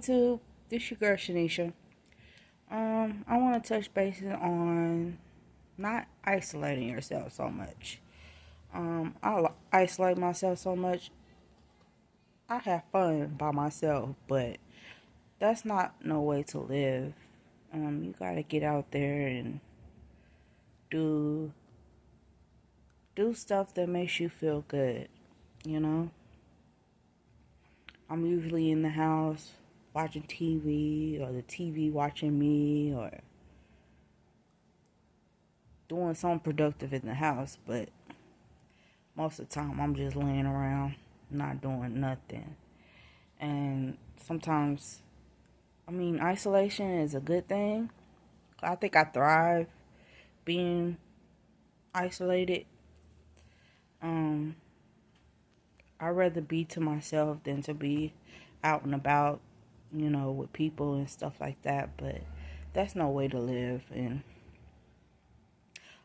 YouTube? This your girl Shanisha. I want to touch bases on not isolating yourself so much. Isolate myself so much. I have fun by myself, but that's not no way to live. You gotta get out there and do do stuff that makes you feel good. You know, I'm usually in the house watching TV, or the TV watching me, or doing something productive in the house, but most of the time I'm just laying around, not doing nothing. And sometimes, isolation is a good thing. I think I thrive being isolated. Um, I'd rather be to myself than to be out and about, with people and stuff like that. But that's no way to live. And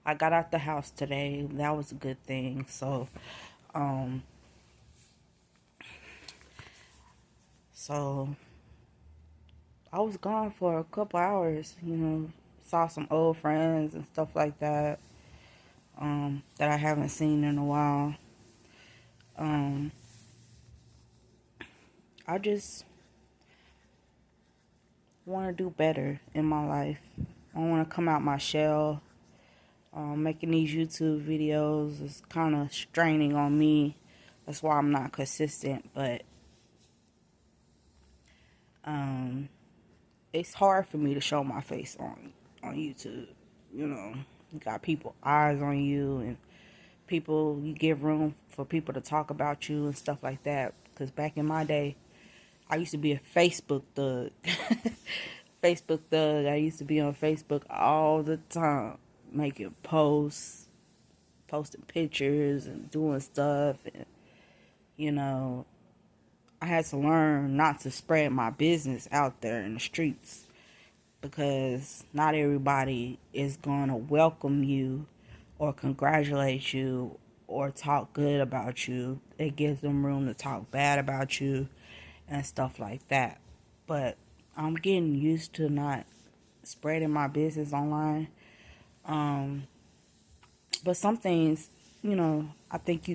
I got out the house today. That was a good thing. So, um, so I was gone for a couple hours. Saw some old friends and stuff like that. That I haven't seen in a while. Um, I just want to do better in my life. I want to come out my shell. Making these YouTube videos is kind of straining on me. That's why I'm not consistent. But it's hard for me to show my face on YouTube. You got people eyes on you, and you give room for people to talk about you and stuff like that. Because back in my day, I used to be a Facebook thug. Facebook thug. I used to be on Facebook all the time, making posts, posting pictures, and doing stuff. And, I had to learn not to spread my business out there in the streets, because not everybody is going to welcome you or congratulate you or talk good about you. It gives them room to talk bad about you and stuff like that. But I'm getting used to not spreading my business online. But some things, I think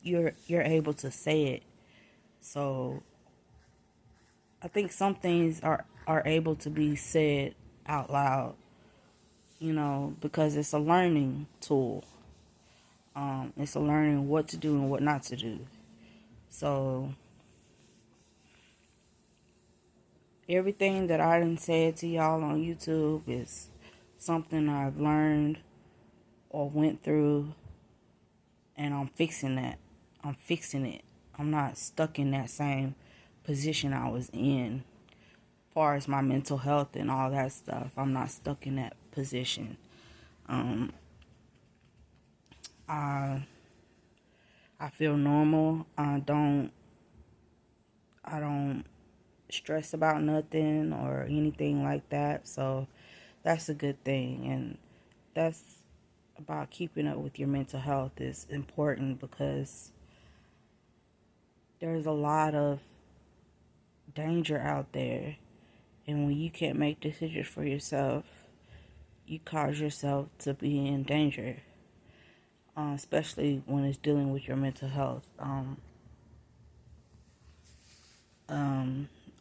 you're able to say it. So I think some things are able to be said out loud, because it's a learning tool. It's a learning what to do and what not to do. So everything that I done said to y'all on YouTube is something I've learned or went through, and I'm fixing that. I'm fixing it. I'm not stuck in that same position I was in. As far as my mental health and all that stuff, I'm not stuck in that position. I I feel normal. I don't stress about nothing or anything like that. So that's a good thing, and that's about keeping up with your mental health is important, because there's a lot of danger out there, and when you can't make decisions for yourself, you cause yourself to be in danger, especially when it's dealing with your mental health.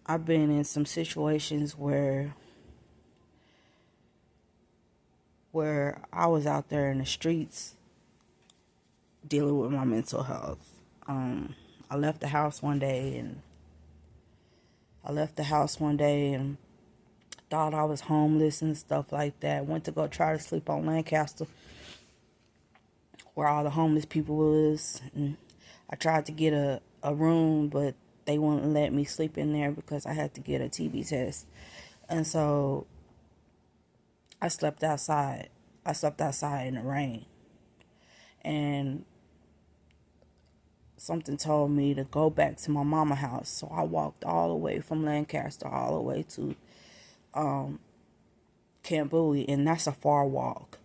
I've been in some situations where I was out there in the streets dealing with my mental health. I left the house one day and thought I was homeless and stuff like that. Went to go try to sleep on Lancaster, where all the homeless people was. And I tried to get a room, but they wouldn't let me sleep in there because I had to get a TB test. And so I slept outside. I slept outside in the rain. And something told me to go back to my mama house. So I walked all the way from Lancaster all the way to Camp Bowie, and that's a far walk.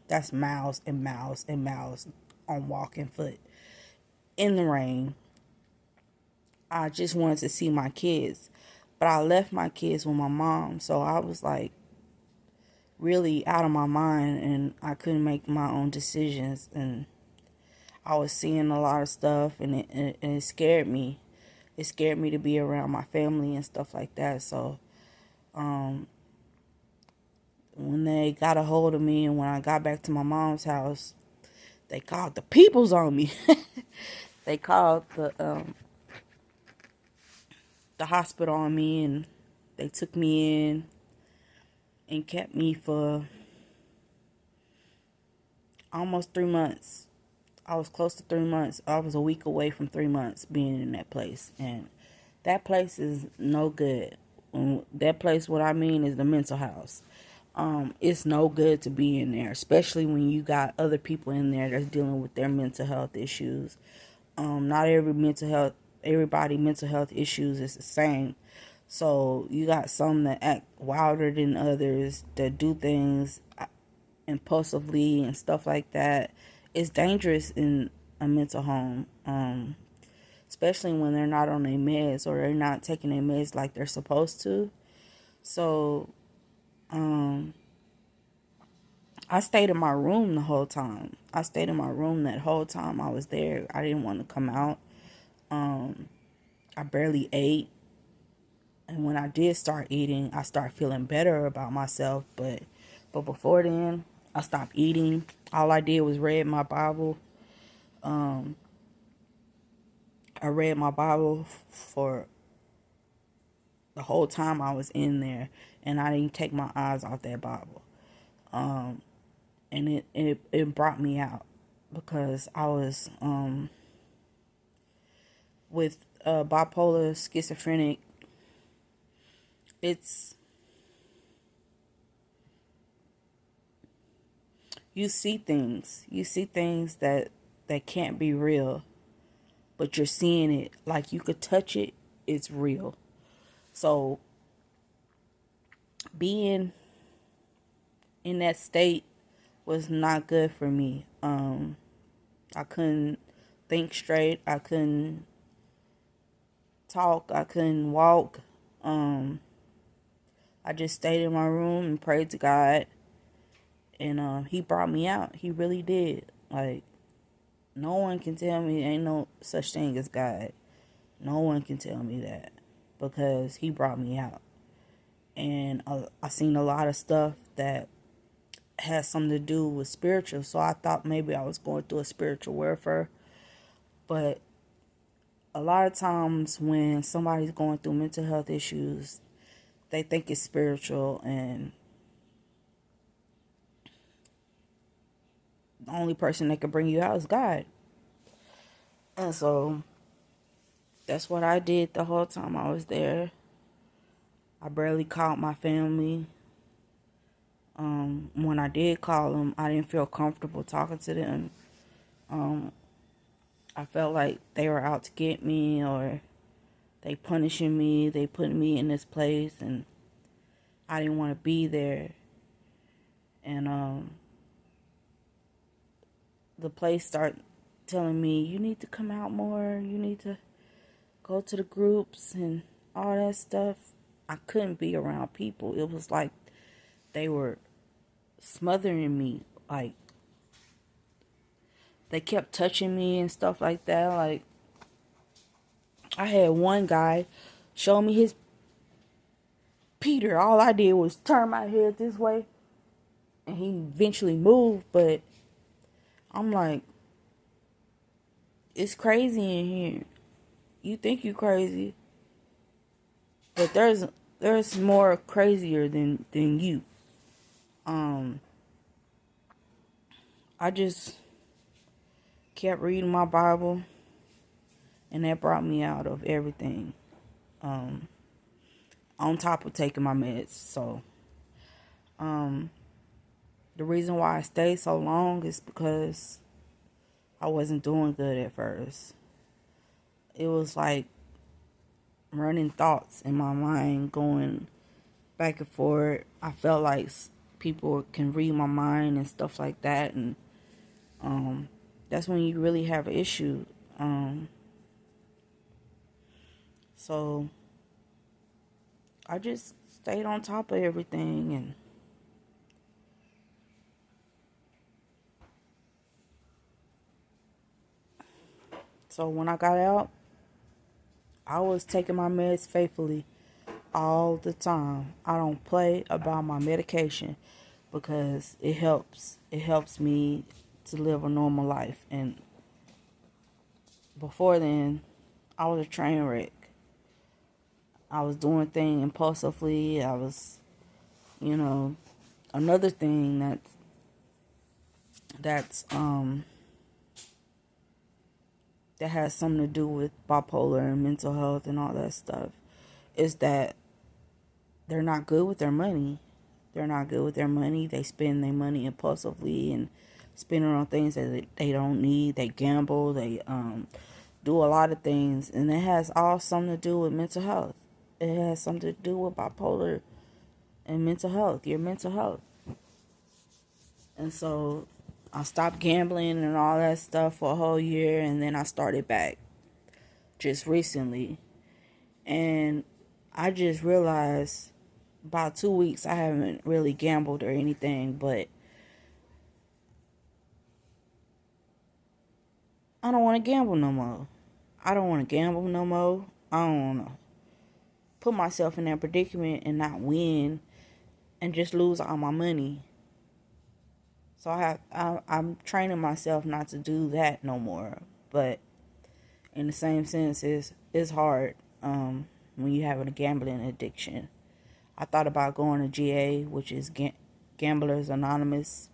That's miles and miles and miles on walking foot in the rain. I just wanted to see my kids. But I left my kids with my mom, so I was like really out of my mind, and I couldn't make my own decisions, and I was seeing a lot of stuff, and it scared me. It scared me to be around my family and stuff like that. So when they got a hold of me, and when I got back to my mom's house, they called the peoples on me. They called the hospital on me, and they took me in and kept me for almost 3 months. I was close to 3 months. I was a week away from 3 months being in that place. And that place is no good. That place, what I mean, is the mental house. It's no good to be in there, especially when you got other people in there that's dealing with their mental health issues. Not everybody mental health issues is the same. So you got some that act wilder than others, that do things impulsively and stuff like that. It's dangerous in a mental home, especially when they're not on their meds, or they're not taking their meds like they're supposed to. So I stayed in my room the whole time. I stayed in my room that whole time I was there. I didn't want to come out. I barely ate. And when I did start eating, I started feeling better about myself. But before then, I stopped eating. All I did was read my Bible. I read my Bible for the whole time I was in there, and I didn't take my eyes off that Bible. And it brought me out, because I was with bipolar schizophrenic. It's, you see things that can't be real, but you're seeing it like you could touch it. It's real. So being in that state was not good for me. I couldn't think straight. I couldn't talk. I couldn't walk. I just stayed in my room and prayed to God, and He brought me out. He really did. Like, no one can tell me ain't no such thing as God. No one can tell me that, because He brought me out. And I seen a lot of stuff that has something to do with spiritual. So I thought maybe I was going through a spiritual warfare. But a lot of times when somebody's going through mental health issues, they think it's spiritual, and the only person that can bring you out is God. And so that's what I did the whole time I was there. I barely called my family. When I did call them, I didn't feel comfortable talking to them. I felt like they were out to get me, or they punishing me. They putting me in this place, and I didn't want to be there. And the place started telling me, you need to come out more. You need to go to the groups and all that stuff. I couldn't be around people. It was like they were smothering me. Like, they kept touching me and stuff like that. Like, I had one guy show me his Peter. All I did was turn my head this way, and he eventually moved. But I'm like, it's crazy in here. You think you crazy, but there's more crazier than you. I just kept reading my Bible, and that brought me out of everything. On top of taking my meds. So the reason why I stayed so long is because I wasn't doing good at first. It was like running thoughts in my mind, going back and forth. I felt like people can read my mind and stuff like that, and that's when you really have an issue. So I just stayed on top of everything. And so when I got out, I was taking my meds faithfully all the time. I don't play about my medication because it helps. It helps me to live a normal life. And before then, I was a train wreck. I was doing things impulsively. I was, you know, another thing that's that has something to do with bipolar and mental health and all that stuff is that they're not good with their money. They're not good with their money. They spend their money impulsively and spend it on things that they don't need. They gamble. They do a lot of things, and it has all something to do with mental health. It has something to do with bipolar and mental health. Your mental health. And so I stopped gambling and all that stuff for a whole year, and then I started back just recently. And I just realized about 2 weeks I haven't really gambled or anything, but I don't want to gamble no more. I don't want to gamble no more. I don't want to put myself in that predicament and not win and just lose all my money. So I'm training myself not to do that no more. But in the same sense, it's hard when you have a gambling addiction. I thought about going to GA, which is Gamblers Anonymous.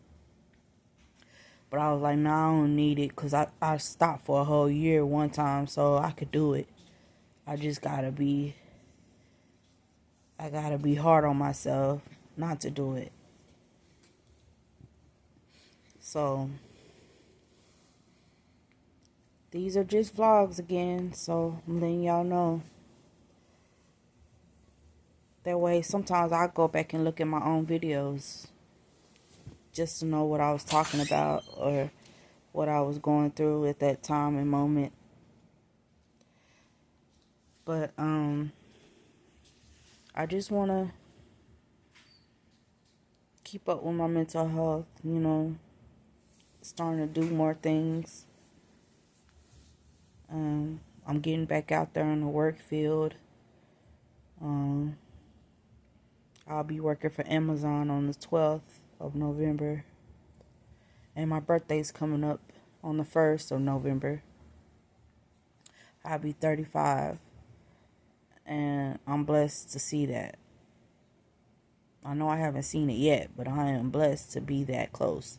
But I was like, no, I don't need it because I stopped for a whole year one time, so I could do it. I just I gotta be hard on myself not to do it. So these are just vlogs again, so I'm letting y'all know. That way, sometimes I go back and look at my own videos just to know what I was talking about or what I was going through at that time and moment. But I just want to keep up with my mental health, starting to do more things. I'm getting back out there in the work field. I'll be working for Amazon on the 12th of November. And my birthday's coming up on the 1st of November. I'll be 35. And I'm blessed to see that. I know I haven't seen it yet, but I am blessed to be that close.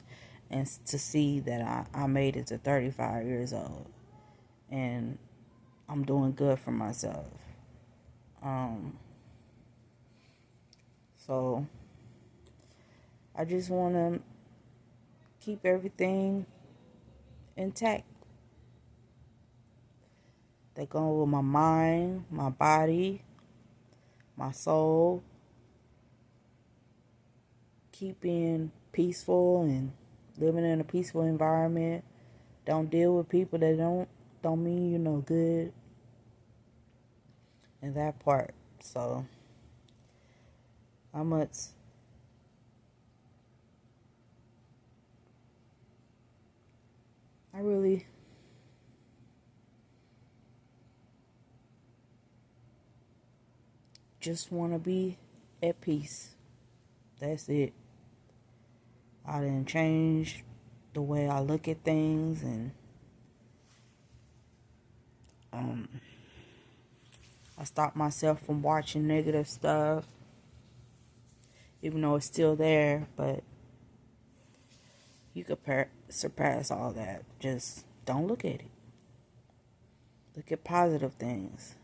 And to see that I made it to 35 years old. And I'm doing good for myself. So I just want to keep everything intact. That go with my mind, my body, my soul. Keep being peaceful and living in a peaceful environment. Don't deal with people that don't mean you no good. And that part. So how much I really just want to be at peace. That's it. I didn't change the way I look at things, and I stopped myself from watching negative stuff, even though it's still there, but you could surpass all that. Just don't look at it. Look at positive things,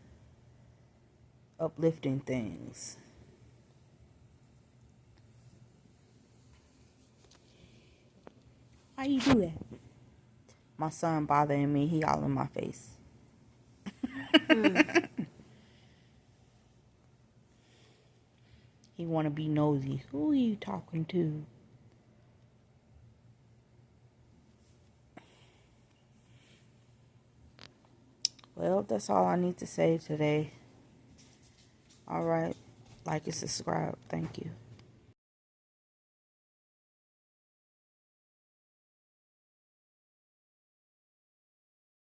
uplifting things. How you do that? My son bothering me. He all in my face. He want to be nosy. Who are you talking to? Well, that's all I need to say today. All right. Like and subscribe. Thank you.